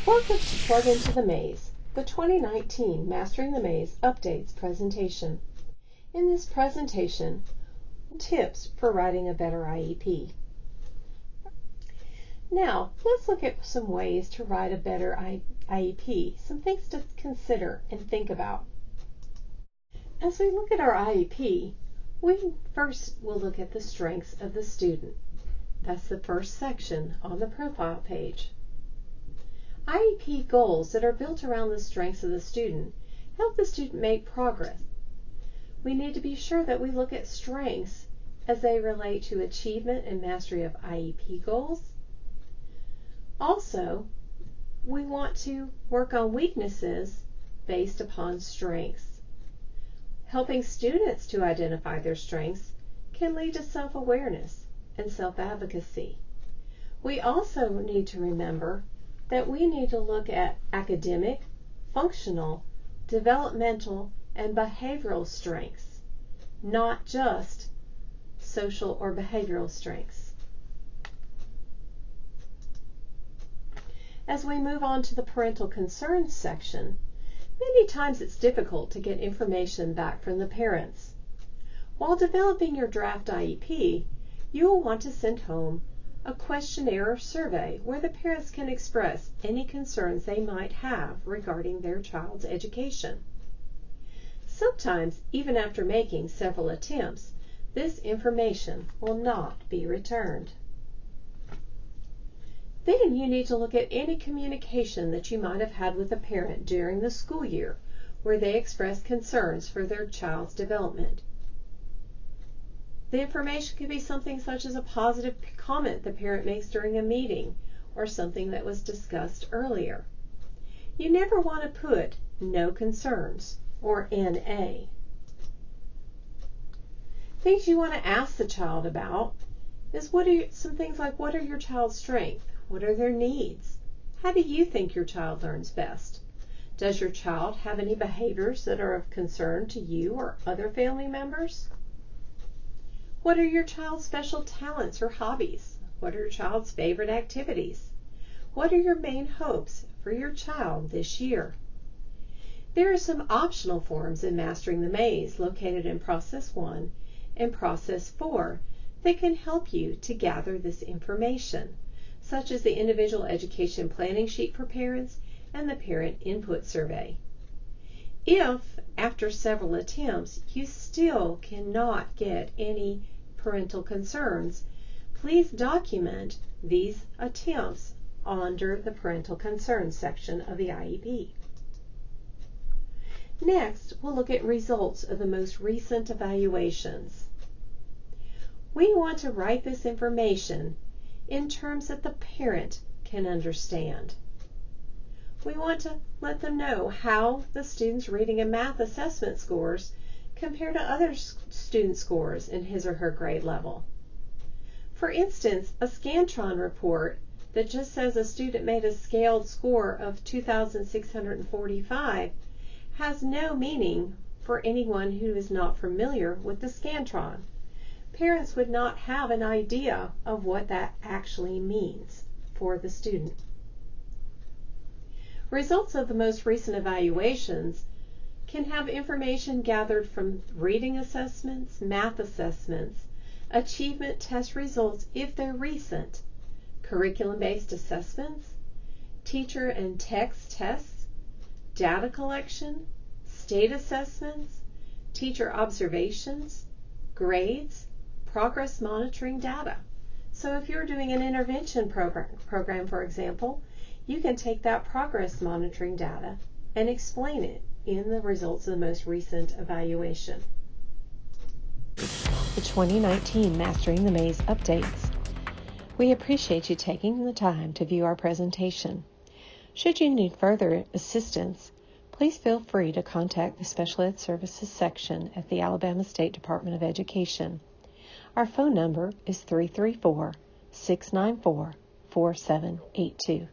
Welcome to Plug Into the Maze, the 2019 Mastering the Maze Updates presentation. In this presentation, tips for writing a better IEP. Now, let's look at some ways to write a better IEP, some things to consider and think about. As we look at our IEP, we first will look at the strengths of the student. That's the first section on the profile page. IEP goals that are built around the strengths of the student help the student make progress. We need to be sure that we look at strengths as they relate to achievement and mastery of IEP goals. Also, we want to work on weaknesses based upon strengths. Helping students to identify their strengths can lead to self-awareness and self-advocacy. We also need to remember that we need to look at academic, functional, developmental, and behavioral strengths, not just social or behavioral strengths. As we move on to the Parental Concerns section, many times it's difficult to get information back from the parents. While developing your draft IEP, you will want to send home a questionnaire or survey where the parents can express any concerns they might have regarding their child's education. Sometimes, even after making several attempts, this information will not be returned. Then you need to look at any communication that you might have had with a parent during the school year where they expressed concerns for their child's development. The information could be something such as a positive comment the parent makes during a meeting or something that was discussed earlier. You never want to put no concerns or NA. Things you want to ask the child about is some things like, what are your child's strengths? What are their needs? How do you think your child learns best? Does your child have any behaviors that are of concern to you or other family members? What are your child's special talents or hobbies? What are your child's favorite activities? What are your main hopes for your child this year? There are some optional forms in Mastering the Maze located in Process 1 and Process 4 that can help you to gather this information, such as the Individual Education Planning Sheet for Parents and the Parent Input Survey. If, after several attempts, you still cannot get any parental concerns, please document these attempts under the Parental Concerns section of the IEP. Next, we'll look at results of the most recent evaluations. We want to write this information in terms that the parent can understand. We want to let them know how the student's reading and math assessment scores compare to other student scores in his or her grade level. For instance, a Scantron report that just says a student made a scaled score of 2,645 has no meaning for anyone who is not familiar with the Scantron. Parents would not have an idea of what that actually means for the student. Results of the most recent evaluations can have information gathered from reading assessments, math assessments, achievement test results if they're recent, curriculum-based assessments, teacher and text tests, data collection, state assessments, teacher observations, grades, progress monitoring data. So if you're doing an intervention program, for example, you can take that progress monitoring data and explain it in the results of the most recent evaluation. The 2019 Mastering the Maze updates. We appreciate you taking the time to view our presentation. Should you need further assistance, please feel free to contact the Special Ed Services section at the Alabama State Department of Education. Our phone number is 334-694-4782.